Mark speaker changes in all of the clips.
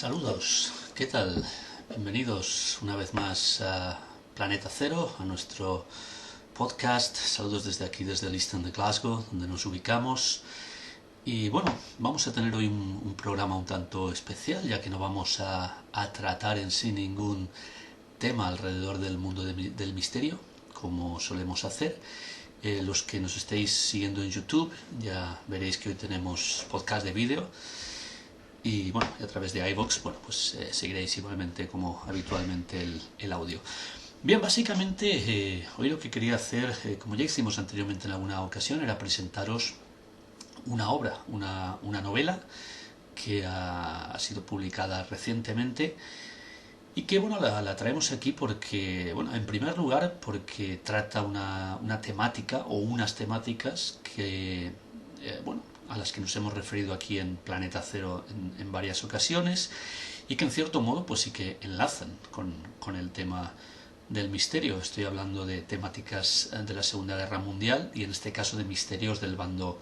Speaker 1: Saludos, ¿qué tal? Bienvenidos una vez más a Planeta Cero, a nuestro podcast. Saludos desde aquí, desde el East End de Glasgow, donde nos ubicamos. Y bueno, vamos a tener hoy un programa un tanto especial, ya que no vamos a tratar en sí ningún tema alrededor del mundo del misterio, como solemos hacer. Los que nos estéis siguiendo en YouTube ya veréis que hoy tenemos podcast de vídeo. Y bueno, a través de iVoox, pues seguiréis igualmente como habitualmente el audio. Bien, básicamente hoy lo que quería hacer, como ya hicimos anteriormente en alguna ocasión, era presentaros una obra, una novela que ha sido publicada recientemente y que bueno, la traemos aquí porque, bueno, en primer lugar porque trata una temática o unas temáticas que, a las que nos hemos referido aquí en Planeta Cero en varias ocasiones y que en cierto modo pues sí que enlazan con el tema del misterio. Estoy hablando de temáticas de la Segunda Guerra Mundial y en este caso de misterios del bando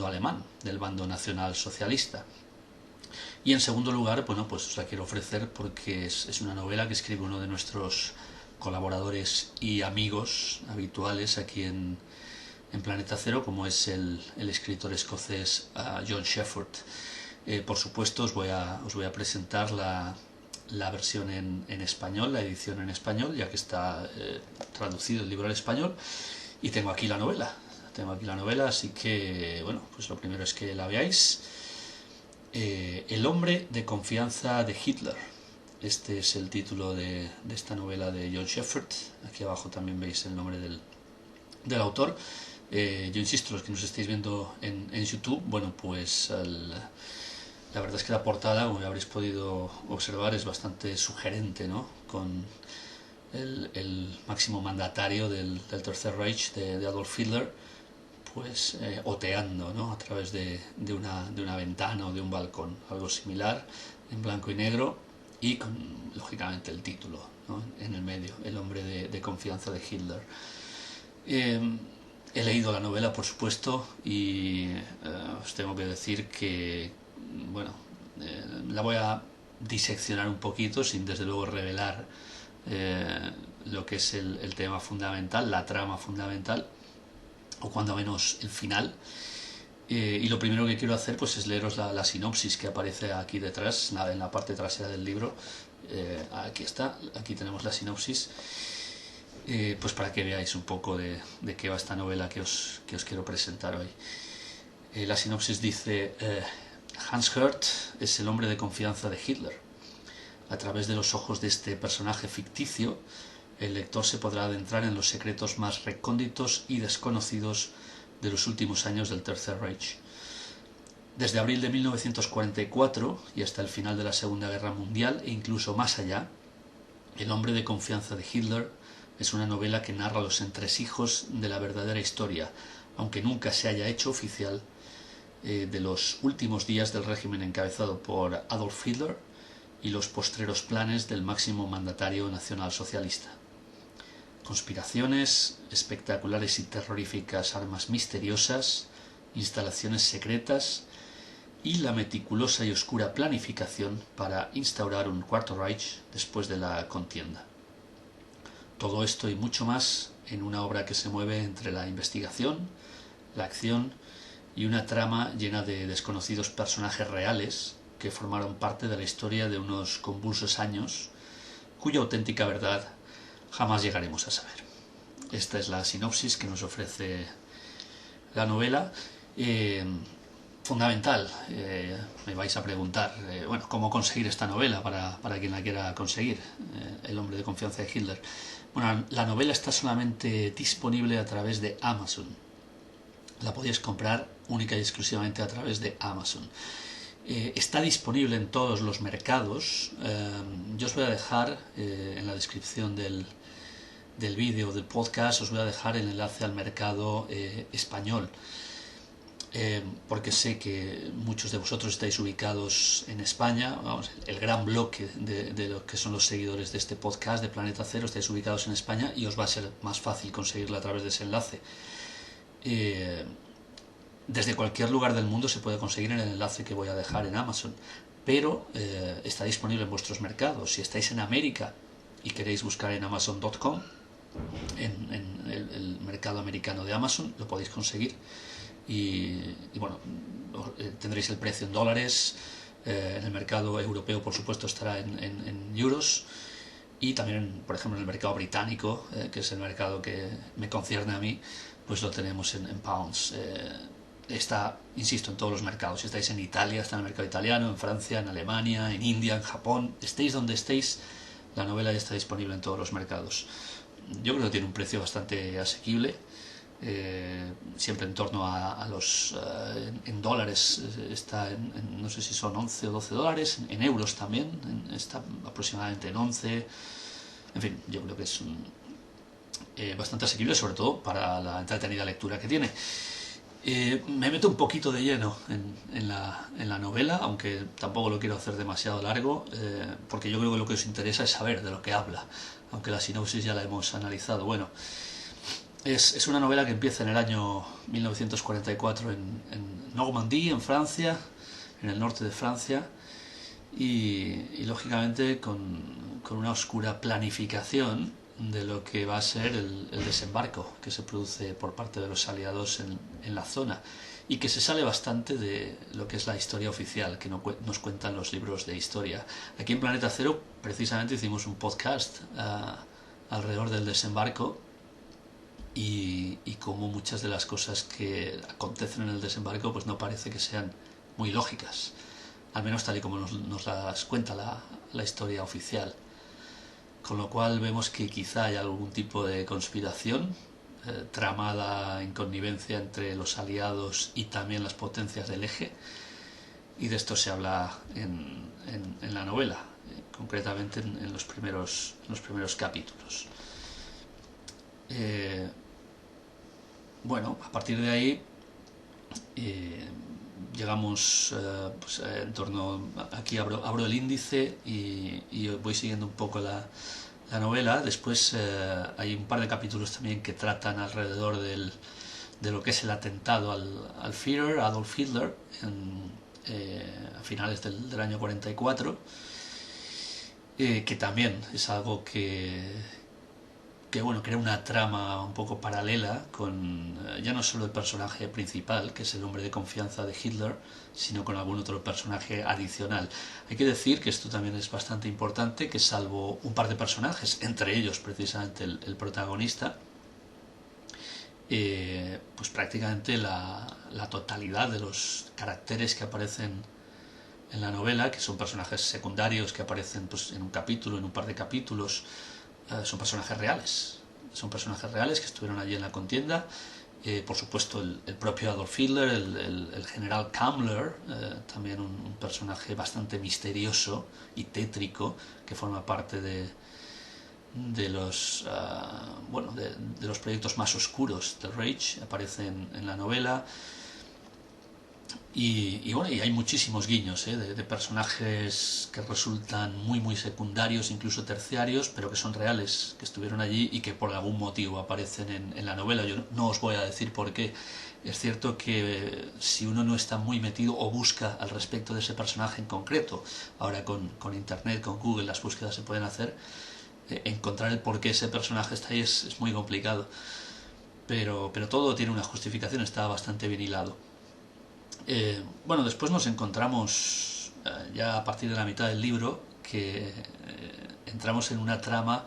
Speaker 1: alemán, del bando nacional socialista. Y en segundo lugar, pues os la quiero ofrecer porque es una novela que escribe uno de nuestros colaboradores y amigos habituales aquí en Planeta Cero, como es el escritor escocés John Shepherd. Por supuesto, os voy a presentar la versión en español, la edición en español, ya que está traducido el libro al español, y tengo aquí la novela, así que, bueno, pues lo primero es que la veáis. El hombre de confianza de Hitler. Este es el título de esta novela de John Shepherd. Aquí abajo también veis el nombre del autor. Yo insisto, los que nos estéis viendo en YouTube, bueno, pues la verdad es que la portada, como habréis podido observar, es bastante sugerente, ¿no? Con el máximo mandatario del Tercer Reich, de Adolf Hitler, pues oteando, ¿no? A través de una ventana o de un balcón, algo similar, en blanco y negro, y con, lógicamente, el título, ¿no? En el medio, el hombre de confianza de Hitler. He leído la novela, por supuesto, y os tengo que decir que, bueno, la voy a diseccionar un poquito, sin desde luego revelar lo que es el tema fundamental, la trama fundamental, o cuando menos el final. Y lo primero que quiero hacer pues es leeros la sinopsis que aparece aquí detrás, en la parte trasera del libro. Aquí está, aquí tenemos la sinopsis. Pues para que veáis un poco de qué va esta novela que os quiero presentar hoy. La sinopsis dice: Hans Herth es el hombre de confianza de Hitler. A través de los ojos de este personaje ficticio, el lector se podrá adentrar en los secretos más recónditos y desconocidos de los últimos años del Tercer Reich. Desde abril de 1944 y hasta el final de la Segunda Guerra Mundial e incluso más allá, el hombre de confianza de Hitler es una novela que narra los entresijos de la verdadera historia, aunque nunca se haya hecho oficial, de los últimos días del régimen encabezado por Adolf Hitler y los postreros planes del máximo mandatario nacionalsocialista. Conspiraciones, espectaculares y terroríficas armas misteriosas, instalaciones secretas y la meticulosa y oscura planificación para instaurar un Cuarto Reich después de la contienda. Todo esto y mucho más en una obra que se mueve entre la investigación, la acción y una trama llena de desconocidos personajes reales que formaron parte de la historia de unos convulsos años cuya auténtica verdad jamás llegaremos a saber. Esta es la sinopsis que nos ofrece la novela. Fundamental, me vais a preguntar, ¿cómo conseguir esta novela para quien la quiera conseguir? El hombre de confianza de Hitler. Bueno, la novela está solamente disponible a través de Amazon. La podéis comprar única y exclusivamente a través de Amazon. Está disponible en todos los mercados. Yo os voy a dejar en la descripción del vídeo, del podcast, os voy a dejar el enlace al mercado español. Porque sé que muchos de vosotros estáis ubicados en España, el gran bloque de lo que son los seguidores de este podcast de Planeta Cero estáis ubicados en España y os va a ser más fácil conseguirla a través de ese enlace. Desde cualquier lugar del mundo se puede conseguir en el enlace que voy a dejar en Amazon, pero está disponible en vuestros mercados. Si estáis en América y queréis buscar en Amazon.com, en el mercado americano de Amazon, lo podéis conseguir. Y bueno, tendréis el precio en dólares. En el mercado europeo, por supuesto, estará en euros. Y también, por ejemplo, en el mercado británico, que es el mercado que me concierne a mí, pues lo tenemos en pounds. Está, insisto, en todos los mercados. Si estáis en Italia, está en el mercado italiano, en Francia, en Alemania, en India, en Japón. Estéis donde estéis, la novela ya está disponible en todos los mercados. Yo creo que tiene un precio bastante asequible. Siempre en torno a los en dólares está no sé si son 11 o 12 dólares, en euros también está aproximadamente en 11. En fin, yo creo que es bastante asequible, sobre todo para la entretenida lectura que tiene. Me meto un poquito de lleno en la novela, aunque tampoco lo quiero hacer demasiado largo, porque yo creo que lo que os interesa es saber de lo que habla, aunque la sinopsis ya la hemos analizado. Bueno, es una novela que empieza en el año 1944 en Normandía, en Francia, en el norte de Francia, y lógicamente con una oscura planificación de lo que va a ser el desembarco que se produce por parte de los aliados en la zona, y que se sale bastante de lo que es la historia oficial que nos cuentan los libros de historia. Aquí en Planeta Cero precisamente hicimos un podcast alrededor del desembarco, y como muchas de las cosas que acontecen en el desembarco pues no parece que sean muy lógicas, al menos tal y como nos las cuenta la historia oficial. Con lo cual vemos que quizá hay algún tipo de conspiración tramada en connivencia entre los aliados y también las potencias del eje, y de esto se habla en la novela, concretamente en los primeros capítulos. Bueno, a partir de ahí llegamos pues, en torno, aquí abro el índice y voy siguiendo un poco la novela. Después hay un par de capítulos también que tratan alrededor de lo que es el atentado al Führer, Adolf Hitler, a finales del año 44, que también es algo que bueno, crea una trama un poco paralela con ya no solo el personaje principal, que es el hombre de confianza de Hitler, sino con algún otro personaje adicional. Hay que decir que esto también es bastante importante, que salvo un par de personajes, entre ellos precisamente el protagonista, pues prácticamente la totalidad de los caracteres que aparecen en la novela, que son personajes secundarios que aparecen pues, en un capítulo, en un par de capítulos, son personajes reales. Son personajes reales que estuvieron allí en la contienda. Por supuesto, el propio Adolf Hitler, el general Kammler, también un personaje bastante misterioso y tétrico, que forma parte de los bueno, de los proyectos más oscuros del Reich, aparece en la novela. Y bueno, y hay muchísimos guiños de personajes que resultan muy secundarios, incluso terciarios, pero que son reales, que estuvieron allí y que por algún motivo aparecen en la novela. Yo no os voy a decir por qué. Es cierto que si uno no está muy metido o busca al respecto de ese personaje en concreto, ahora con internet, con Google, las búsquedas se pueden hacer, encontrar el por qué ese personaje está ahí es muy complicado. Pero todo tiene una justificación, está bastante bien hilado. Bueno, después nos encontramos ya a partir de la mitad del libro que entramos en una trama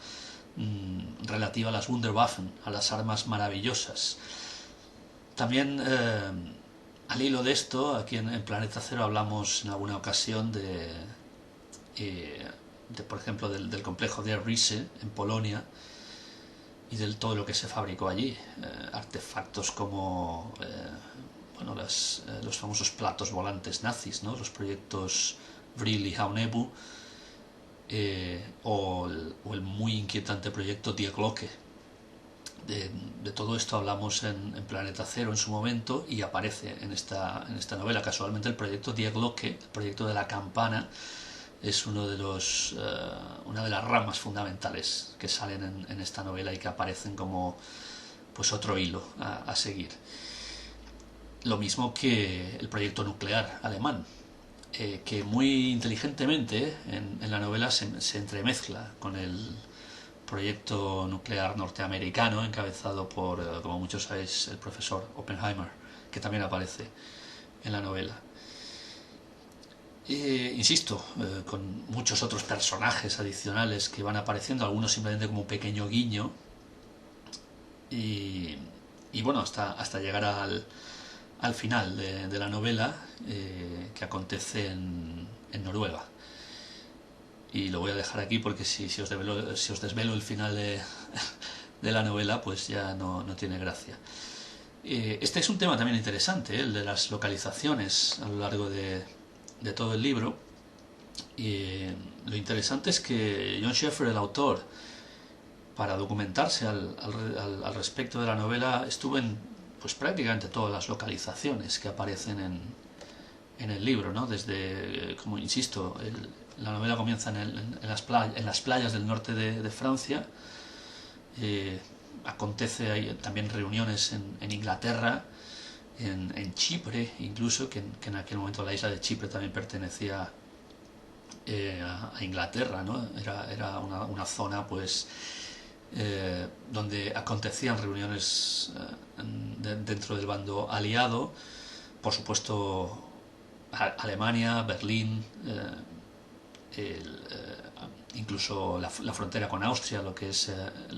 Speaker 1: relativa a las Wunderwaffen, a las armas maravillosas. También al hilo de esto, aquí en Planeta Cero hablamos en alguna ocasión de por ejemplo, del complejo de Riese en Polonia y de todo lo que se fabricó allí. Artefactos como bueno, los famosos platos volantes nazis, ¿no? Los proyectos Vril y Haunebu, o el muy inquietante proyecto Die Glocke. De todo esto hablamos en Planeta Cero en su momento y aparece en esta novela. Casualmente el proyecto Die Glocke, el proyecto de la campana, es una de las ramas fundamentales que salen en esta novela y que aparecen como pues otro hilo a seguir. Lo mismo que el proyecto nuclear alemán. que muy inteligentemente en la novela se entremezcla con el proyecto nuclear norteamericano encabezado por, como muchos sabéis, el profesor Oppenheimer, que también aparece en la novela. Insisto, con muchos otros personajes adicionales que van apareciendo, algunos simplemente como un pequeño guiño, y, y bueno, hasta llegar al final de la novela, que acontece en Noruega. Y lo voy a dejar aquí porque si os desvelo el final de la novela, pues ya no tiene gracia. Este es un tema también interesante, el de las localizaciones a lo largo de todo el libro. Y lo interesante es que John Sheffer, el autor, para documentarse al respecto de la novela, estuvo en pues prácticamente todas las localizaciones que aparecen en el libro, ¿no? Desde, como insisto, la novela comienza en las playas del norte de Francia. Acontece hay también reuniones en Inglaterra, en Chipre incluso, que en aquel momento la isla de Chipre también pertenecía a Inglaterra, ¿no? Era una zona pues donde acontecían reuniones dentro del bando aliado. Por supuesto, Alemania, Berlín, incluso la frontera con Austria, lo que es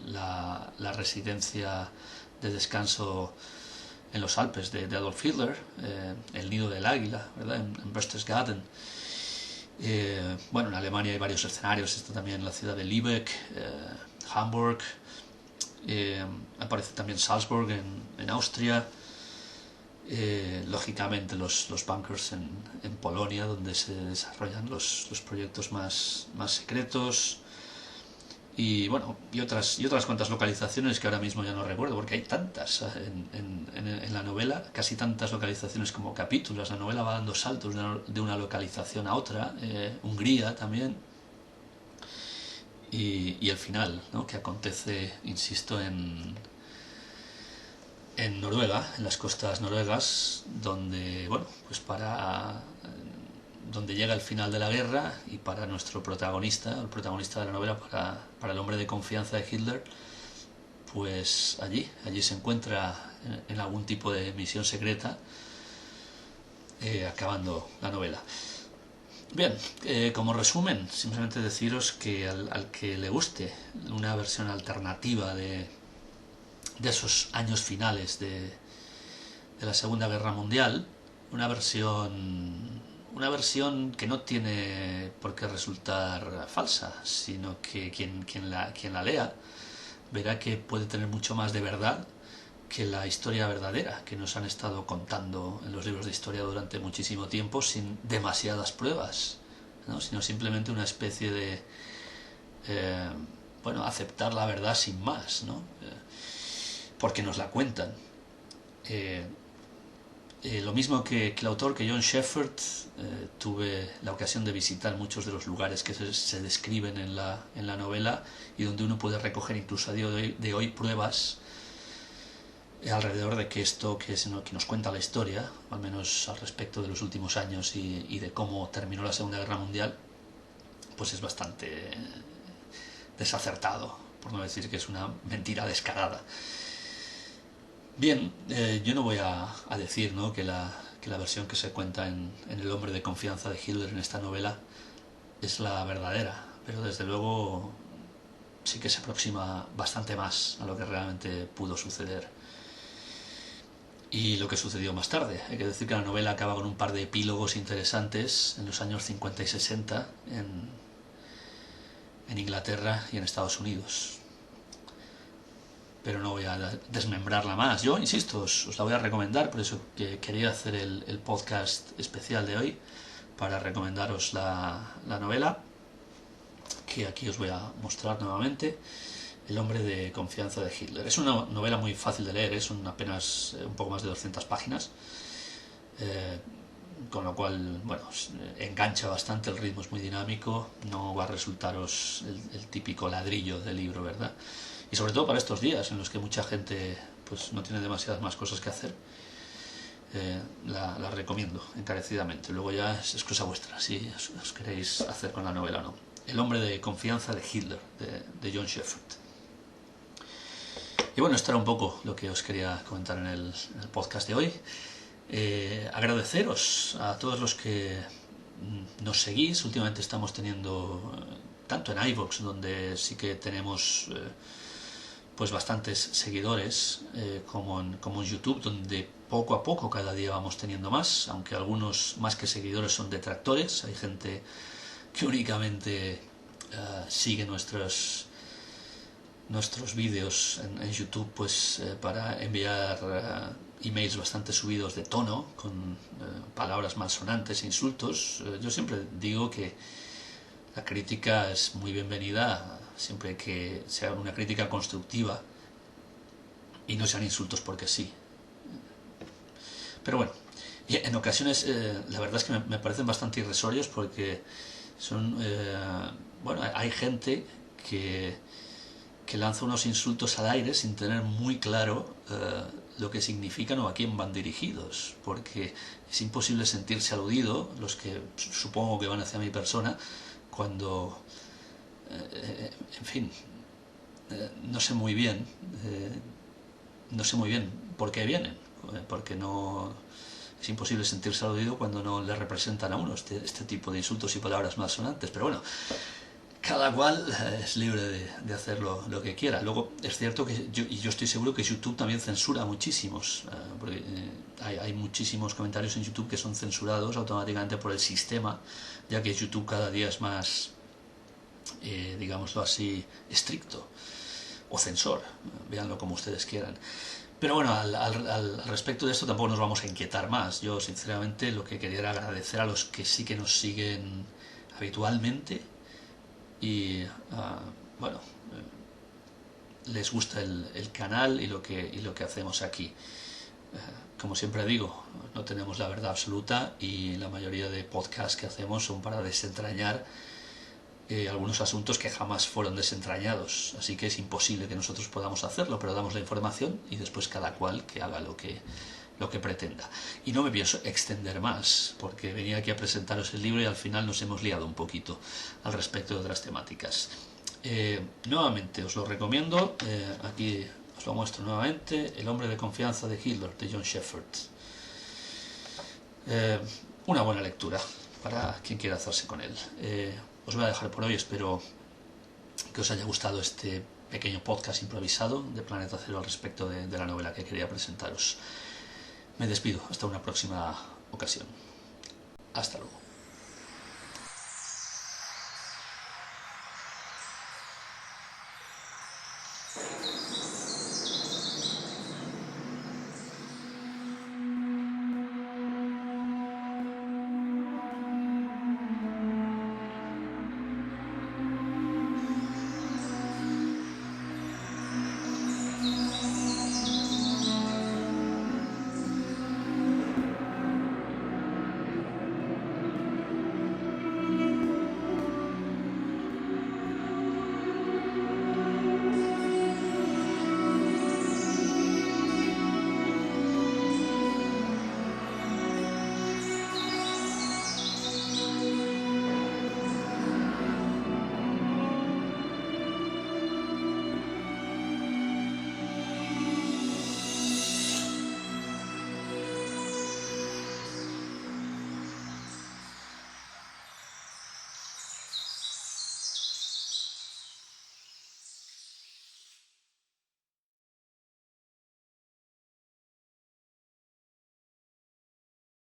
Speaker 1: la residencia de descanso en los Alpes de Adolf Hitler, el nido del águila, ¿verdad? En Berchtesgaden. Bueno, en Alemania hay varios escenarios, está también la ciudad de Lübeck, Hamburg, aparece también Salzburg en Austria, lógicamente los bunkers en Polonia, donde se desarrollan los proyectos más secretos, y bueno, y otras cuantas localizaciones que ahora mismo ya no recuerdo, porque hay tantas en la novela, casi tantas localizaciones como capítulos. La novela va dando saltos de una localización a otra, Hungría también, y el final, ¿no? Que acontece, insisto, en Noruega, en las costas noruegas, donde, bueno, pues donde llega el final de la guerra, y para nuestro protagonista, el protagonista de la novela, para el hombre de confianza de Hitler, pues allí se encuentra en algún tipo de misión secreta, acabando la novela. Bien, como resumen, simplemente deciros que al que le guste una versión alternativa de esos años finales de la Segunda Guerra Mundial, una versión que no tiene por qué resultar falsa, sino que quien la lea verá que puede tener mucho más de verdad que la historia verdadera que nos han estado contando en los libros de historia durante muchísimo tiempo, sin demasiadas pruebas, ¿no? Sino simplemente una especie de aceptar la verdad sin más, ¿no? Porque nos la cuentan. Lo mismo que el autor, que John Sheffer, tuve la ocasión de visitar muchos de los lugares que se describen en la novela, y donde uno puede recoger incluso a día de hoy pruebas alrededor de que esto que nos cuenta la historia, al menos al respecto de los últimos años y de cómo terminó la Segunda Guerra Mundial, pues es bastante desacertado, por no decir que es una mentira descarada. Bien, yo no voy a decir, ¿no?, que la versión que se cuenta en El hombre de confianza de Hitler, en esta novela, es la verdadera, pero desde luego sí que se aproxima bastante más a lo que realmente pudo suceder y lo que sucedió más tarde. Hay que decir que la novela acaba con un par de epílogos interesantes en los años 50 y 60 en Inglaterra y en Estados Unidos. Pero no voy a desmembrarla más. Yo, insisto, os la voy a recomendar, por eso que quería hacer el podcast especial de hoy, para recomendaros la novela, que aquí os voy a mostrar nuevamente, El hombre de confianza de Hitler. Es una novela muy fácil de leer, son apenas un poco más de 200 páginas, con lo cual, bueno, engancha bastante, el ritmo es muy dinámico, no va a resultaros el típico ladrillo de libro, ¿verdad? Y sobre todo para estos días en los que mucha gente pues no tiene demasiadas más cosas que hacer, la recomiendo encarecidamente. Luego ya es cosa vuestra, si os queréis hacer con la novela o no. El hombre de confianza de Hitler, de John Shepherd. Y bueno, esto era un poco lo que os quería comentar en el podcast de hoy. Agradeceros a todos los que nos seguís. Últimamente estamos teniendo, tanto en iVoox, donde sí que tenemos pues bastantes seguidores, como en YouTube, donde poco a poco cada día vamos teniendo más, aunque algunos más que seguidores son detractores. Hay gente que únicamente sigue nuestros vídeos en YouTube pues para enviar emails bastante subidos de tono, con palabras malsonantes e insultos. Yo siempre digo que la crítica es muy bienvenida, siempre que sea una crítica constructiva y no sean insultos porque sí. Pero bueno, y en ocasiones la verdad es que me parecen bastante irrisorios, porque son bueno, hay gente que lanza unos insultos al aire sin tener muy claro lo que significan o a quién van dirigidos, porque es imposible sentirse aludido, los que supongo que van hacia mi persona, cuando en fin, no sé muy bien por qué vienen, porque no es imposible sentirse aludido cuando no le representan a uno este tipo de insultos y palabras malsonantes. Pero bueno, cada cual es libre de hacer lo que quiera. Luego es cierto que yo estoy seguro que YouTube también censura muchísimos, porque hay muchísimos comentarios en YouTube que son censurados automáticamente por el sistema, ya que YouTube cada día es más, digámoslo así, estricto, o censor, véanlo como ustedes quieran. Pero bueno, al respecto de esto tampoco nos vamos a inquietar más. Yo sinceramente lo que quería era agradecer a los que sí que nos siguen habitualmente y bueno, les gusta el canal y lo que hacemos aquí. Como siempre digo, no tenemos la verdad absoluta, y la mayoría de podcasts que hacemos son para desentrañar algunos asuntos que jamás fueron desentrañados, así que es imposible que nosotros podamos hacerlo, pero damos la información y después cada cual que haga lo que pretenda. Y no me pienso extender más, porque venía aquí a presentaros el libro y al final nos hemos liado un poquito al respecto de otras temáticas. Nuevamente os lo recomiendo, aquí os lo muestro nuevamente: El hombre de confianza de Hitler, de John Shepherd. Una buena lectura para quien quiera hacerse con él. Os voy a dejar por hoy, espero que os haya gustado este pequeño podcast improvisado de Planeta Cero al respecto de la novela que quería presentaros. Me despido, hasta una próxima ocasión. Hasta luego.